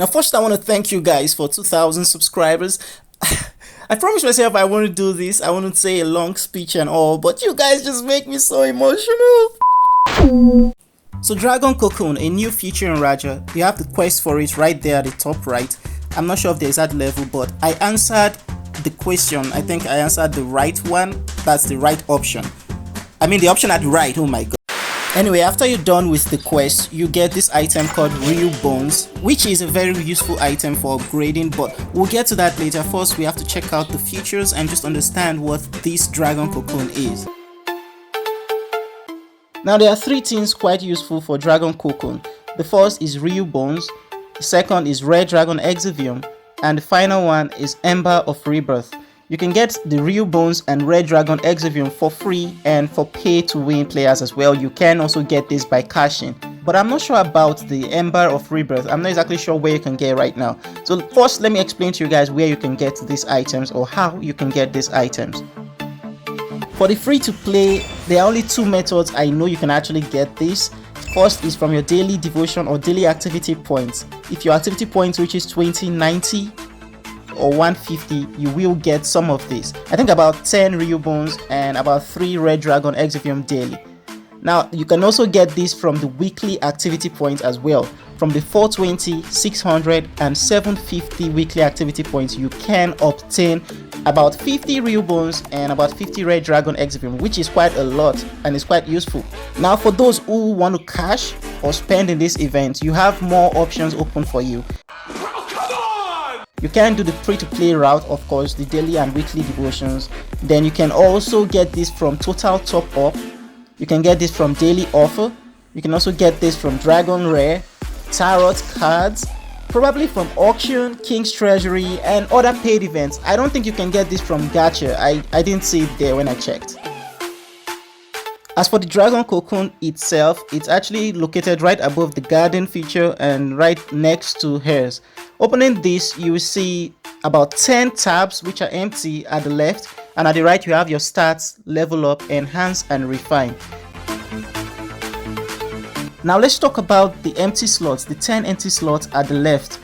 Now first I want to thank you guys for 2,000 subscribers. I promised myself I want to do this, I want to say a long speech and all, but you guys just make me so emotional. So Dragon Cocoon, a new feature in Raja. You have the quest for it right there at the top right. I'm not sure of the exact level, but I answered the question. I think I answered the right one. That's the right option. I mean the option at the right, oh my god. Anyway, after you're done with the quest, you get this item called Real Bones, which is a very useful item for upgrading, but we'll get to that later. First, we have to check out the features and just understand what this Dragon Cocoon is. Now, there are three things quite useful for Dragon Cocoon. The first is Real Bones, the second is Red Dragon Exvium, and the final one is Ember of Rebirth. You can get the Real Bones and Red Dragon Exvium for free and for pay to win players as well. You can also get this by cashing. But I'm not sure about the Ember of Rebirth. I'm not exactly sure where you can get right now. So first, let me explain to you guys where you can get these items or how you can get these items. For the free to play, there are only two methods I know you can actually get this. First is from your daily devotion or daily activity points. If your activity points reaches 2090 or 150, you will get some of this. I think about 10 Real Bones and about 3 Red Dragon Exvium daily. Now you can also get this from the weekly activity points as well. From the 420, 600 and 750 weekly activity points, you can obtain about 50 Real Bones and about 50 Red Dragon Exvium, which is quite a lot and is quite useful. Now for those who want to cash or spend in this event, you have more options open for you. You can do the free-to-play route, of course, the daily and weekly devotions. Then you can also get this from Total Top Up. You can get this from Daily Offer. You can also get this from Dragon Rare, Tarot Cards, probably from Auction, King's Treasury, and other paid events. I don't think you can get this from Gacha. I didn't see it there when I checked. As for the Dragon Cocoon itself, it's actually located right above the garden feature and right next to hers. Opening this, you will see about 10 tabs which are empty at the left, and at the right you have your stats, level up, enhance and refine. Now let's talk about the empty slots, the 10 empty slots at the left.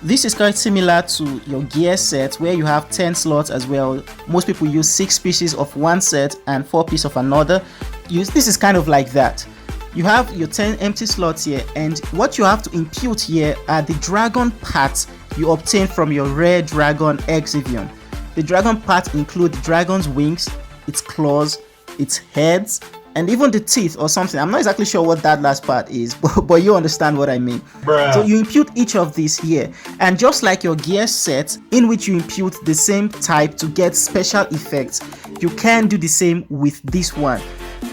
This is quite similar to your gear set where you have 10 slots as well. Most people use 6 pieces of one set and 4 pieces of another. This is kind of like that. You have your 10 empty slots here, and what you have to impute here are the dragon parts you obtain from your Red Dragon Exvium. The dragon parts include the dragon's wings, its claws, its heads, and even the teeth or something. I'm not exactly sure what that last part is, but you understand what I mean. Bruh. So you impute each of these here, and just like your gear set in which you impute the same type to get special effects, you can do the same with this one.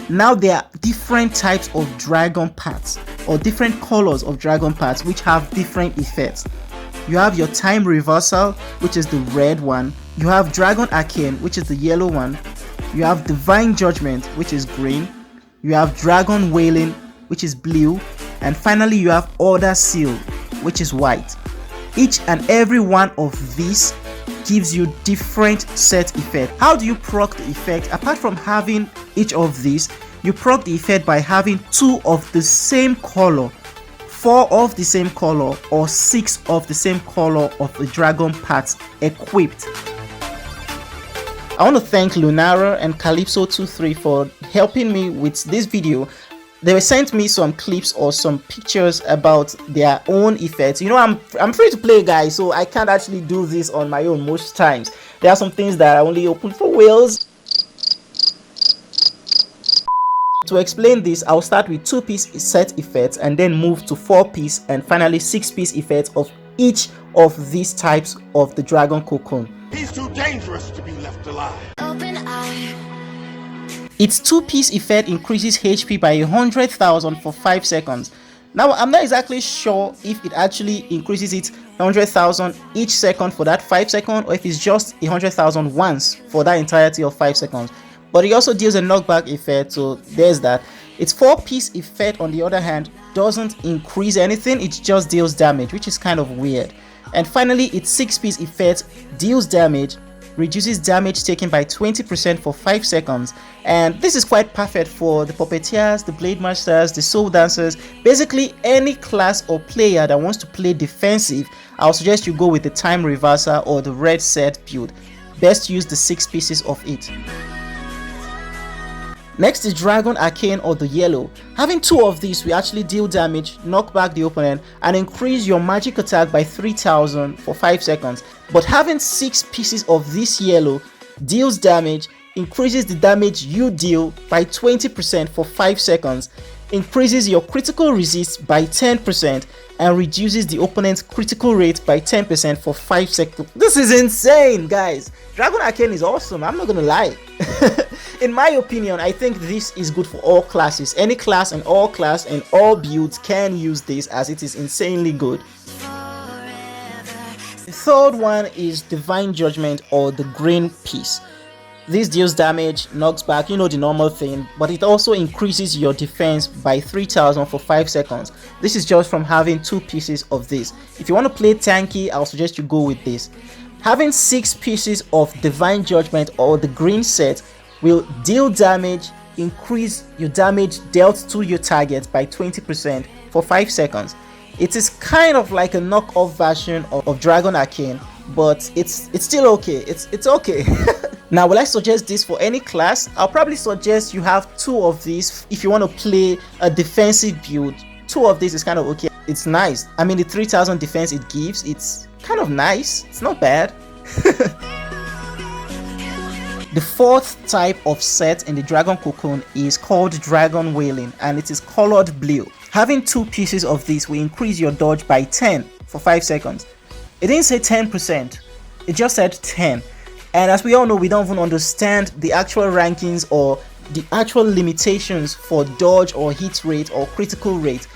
Now there are different types of dragon parts or different colors of dragon parts which have different effects. You have your time reversal, which is the red one. You have dragon arcane, which is the yellow one. You have divine judgment, which is green. You have dragon wailing, which is blue. And finally you have order seal, which is white. Each and every one of these gives you different set effect. How do you proc the effect? Apart from having each of these, you proc the effect by having 2 of the same color, 4 of the same color, or 6 of the same color of the dragon parts equipped. I want to thank Lunara and Calypso23 for helping me with this video. They sent me some clips or some pictures about their own effects. You know, I'm free to play, guys, so I can't actually do this on my own most times. There are some things that are only open for whales. To explain this, I'll start with 2-piece set effects and then move to 4-piece and finally 6-piece effects of each of these types of the Dragon Cocoon. He's too dangerous to be left alive. Open eye. Its 2-piece effect increases HP by 100,000 for 5 seconds. Now I'm not exactly sure if it actually increases it 100,000 each second for that 5 seconds or if it's just 100,000 once for that entirety of 5 seconds. But it also deals a knockback effect, so there's that. Its 4-piece effect on the other hand doesn't increase anything, it just deals damage, which is kind of weird. And finally its 6-piece effect deals damage reduces damage taken by 20% for 5 seconds, and this is quite perfect for the puppeteers, the blade masters, the soul dancers, basically any class or player that wants to play defensive. I'll suggest you go with the time reversal or the red set build. Best use the 6 pieces of it. Next is Dragon Arcane or the yellow. Having 2 of these will actually deal damage, knock back the opponent, and increase your magic attack by 3000 for 5 seconds. But having 6 pieces of this yellow deals damage, increases the damage you deal by 20% for 5 seconds, increases your critical resist by 10%, and reduces the opponent's critical rate by 10% for 5 seconds. This is insane, guys. Dragon Arcane is awesome, I'm not gonna lie. In my opinion, I think this is good for all classes. Any class and all builds can use this, as it is insanely good. The third one is Divine Judgement or the green piece. This deals damage, knocks back, you know, the normal thing, but it also increases your defense by 3000 for 5 seconds. This is just from having 2 pieces of this. If you want to play tanky, I'll suggest you go with this. Having 6 pieces of Divine Judgement or the green set will deal damage, increase your damage dealt to your target by 20% for 5 seconds. It is kind of like a knockoff version of Dragon Arcane, but it's still okay. It's okay. Now, will I suggest this for any class? I'll probably suggest you have 2 of these if you want to play a defensive build. 2 of these is kind of okay. It's nice. I mean, the 3000 defense it gives, it's kind of nice. It's not bad. The fourth type of set in the Dragon Cocoon is called Dragon Wailing, and it is colored blue. Having 2 pieces of this will increase your dodge by 10 for 5 seconds. It didn't say 10%, it just said 10. And as we all know, we don't even understand the actual rankings or the actual limitations for dodge or hit rate or critical rate.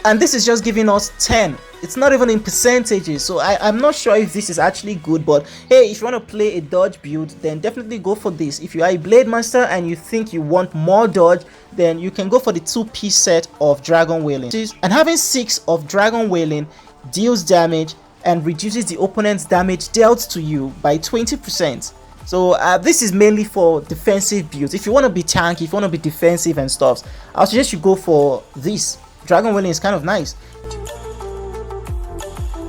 And this is just giving us 10. It's not even in percentages, so I'm not sure if this is actually good. But hey, if you want to play a dodge build, then definitely go for this. If you are a blade master and you think you want more dodge, then you can go for the 2-piece set of Dragon Wailing. And having 6 of Dragon Wailing deals damage and reduces the opponent's damage dealt to you by 20%. So this is mainly for defensive builds. If you want to be tanky, if you want to be defensive and stuff, I'll suggest you go for this. Dragon Wailing is kind of nice.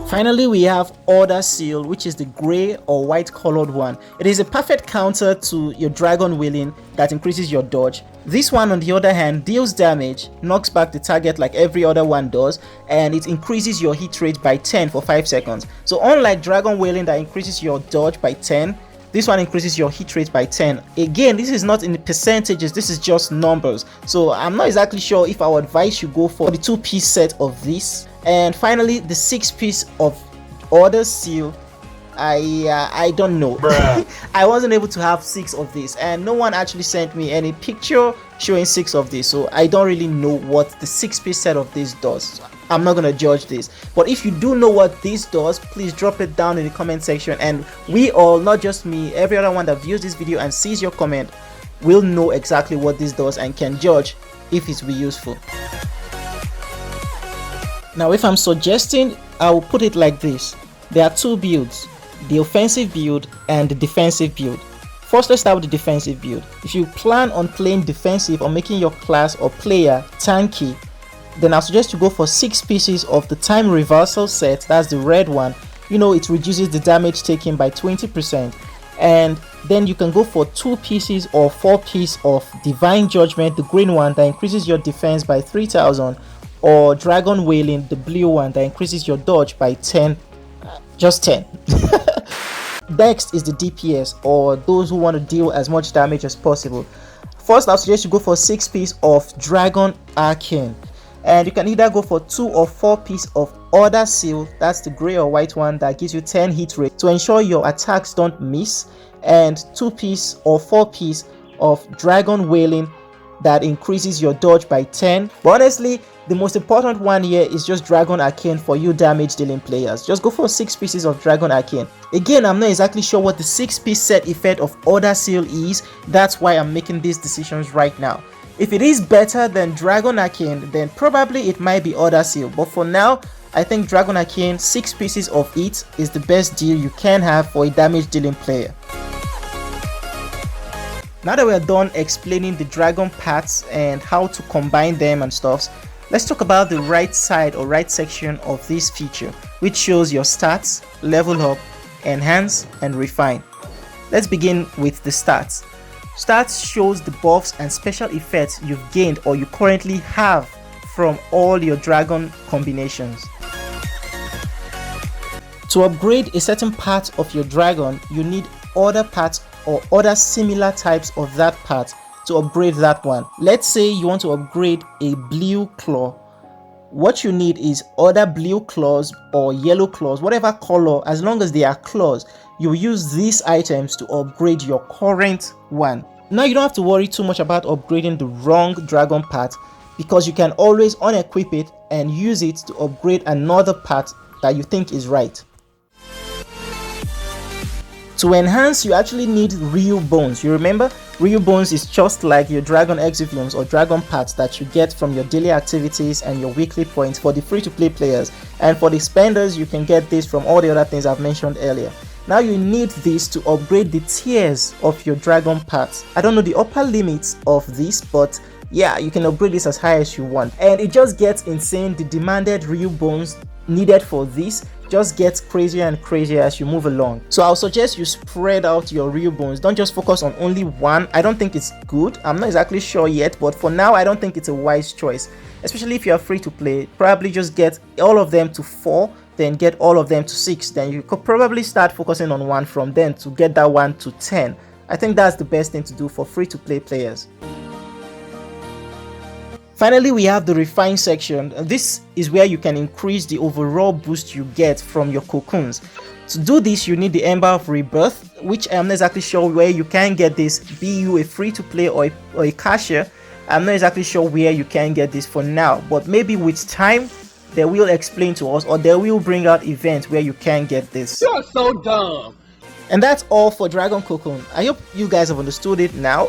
Finally, we have Order Seal, which is the gray or white colored one. It is a perfect counter to your Dragon Wailing that increases your dodge. This one, on the other hand, deals damage, knocks back the target like every other one does, and it increases your hit rate by 10 for 5 seconds. So unlike Dragon Wailing that increases your dodge by 10, this one increases your hit rate by 10. Again, this is not in the percentages, this is just numbers. So I'm not exactly sure if I would advise you go for the 2-piece set of this. And finally, the 6-piece of Order Seal. I don't know. I wasn't able to have 6 of this, and no one actually sent me any picture showing 6 of this, so I don't really know what the 6-piece set of this does. I'm not gonna judge this, but if you do know what this does, please drop it down in the comment section, and we all, not just me, every other one that views this video and sees your comment will know exactly what this does and can judge if it will be useful. Now, if I'm suggesting, I will put it like this. There are 2 builds, the offensive build and the defensive build. First, let's start with the defensive build. If you plan on playing defensive or making your class or player tanky, then I suggest you go for 6 pieces of the time reversal set. That's the red one. You know, it reduces the damage taken by 20%. And then you can go for 2 pieces or 4 pieces of Divine Judgement, the green one, that increases your defense by 3000, or Dragon Wailing, the blue one, that increases your dodge by 10. Just 10. Next is the DPS, or those who want to deal as much damage as possible. First, I'll suggest you go for 6 pieces of Dragon Arcane, and you can either go for 2 or 4 pieces of Order Seal. That's the gray or white one that gives you 10 hit rate to ensure your attacks don't miss, and 2 pieces or 4 pieces of Dragon Wailing that increases your dodge by 10. But honestly, the most important one here is just Dragon Arcane for you damage dealing players. Just go for 6 pieces of Dragon Arcane. Again, I'm not exactly sure what the 6-piece set effect of Order Seal is. That's why I'm making these decisions right now. If it is better than Dragon Arcane, then probably it might be Order Seal. But for now, I think Dragon Arcane, 6 pieces of it is the best deal you can have for a damage dealing player. Now that we are done explaining the dragon parts and how to combine them and stuff, let's talk about the right side or right section of this feature, which shows your stats, level up, enhance, and refine. Let's begin with the stats. Stats shows the buffs and special effects you've gained or you currently have from all your dragon combinations. To upgrade a certain part of your dragon, you need other parts or other similar types of that part to upgrade that one. Let's say you want to upgrade a blue claw. What you need is other blue claws or yellow claws, whatever color, as long as they are claws, you use these items to upgrade your current one. Now you don't have to worry too much about upgrading the wrong dragon part, because you can always unequip it and use it to upgrade another part that you think is right. To enhance, you actually need real bones. You remember, real bones is just like your dragon exoviums or dragon parts that you get from your daily activities and your weekly points for the free-to-play players, and for the spenders you can get this from all the other things I've mentioned earlier. Now you need this to upgrade the tiers of your dragon parts. I don't know the upper limits of this, but yeah, you can upgrade this as high as you want, and it just gets insane. The demanded real bones needed for this just gets crazier and crazier as you move along. So I'll suggest you spread out your real bones. Don't just focus on only one. I don't think it's good. I'm not exactly sure yet, but for now I don't think it's a wise choice, especially if you're free to play. Probably just get all of them to 4, then get all of them to 6, then you could probably start focusing on one from then to get that one to 10. I think that's the best thing to do for free to play players. Finally, we have the refine section. This is where you can increase the overall boost you get from your cocoons. To do this, you need the Ember of Rebirth, which I'm not exactly sure where you can get this, be you a free to play or a cashier. I'm not exactly sure where you can get this for now, but maybe with time they will explain to us, or they will bring out events where you can get this. You're so dumb. And that's all for Dragon Cocoon. I hope you guys have understood it now.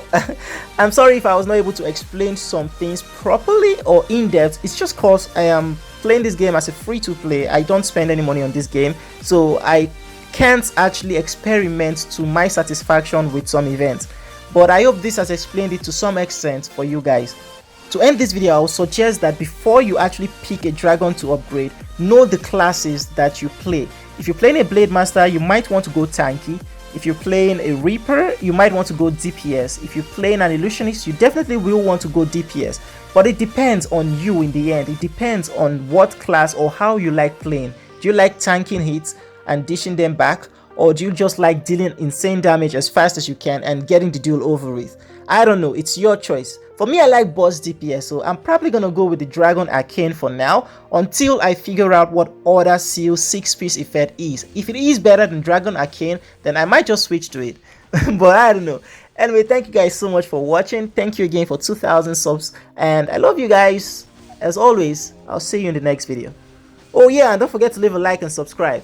I'm sorry if I was not able to explain some things properly or in depth. It's just cause I am playing this game as a free to play. I don't spend any money on this game, so I can't actually experiment to my satisfaction with some events. But I hope this has explained it to some extent for you guys. To end this video, I would suggest that before you actually pick a dragon to upgrade, know the classes that you play. If you're playing a Blade Master, you might want to go tanky. If you're playing a Reaper, you might want to go DPS. If you're playing an Illusionist, you definitely will want to go DPS. But it depends on you in the end. It depends on what class or how you like playing. Do you like tanking hits and dishing them back? Or do you just like dealing insane damage as fast as you can and getting the duel over with? I don't know, it's your choice. For me, I like boss DPS, so I'm probably gonna go with the Dragon Arcane for now until I figure out what other seal 6-piece effect is. If it is better than Dragon Arcane, then I might just switch to it. But I don't know. Anyway, thank you guys so much for watching. Thank you again for 2,000 subs, and I love you guys. As always, I'll see you in the next video. Oh yeah, and don't forget to leave a like and subscribe.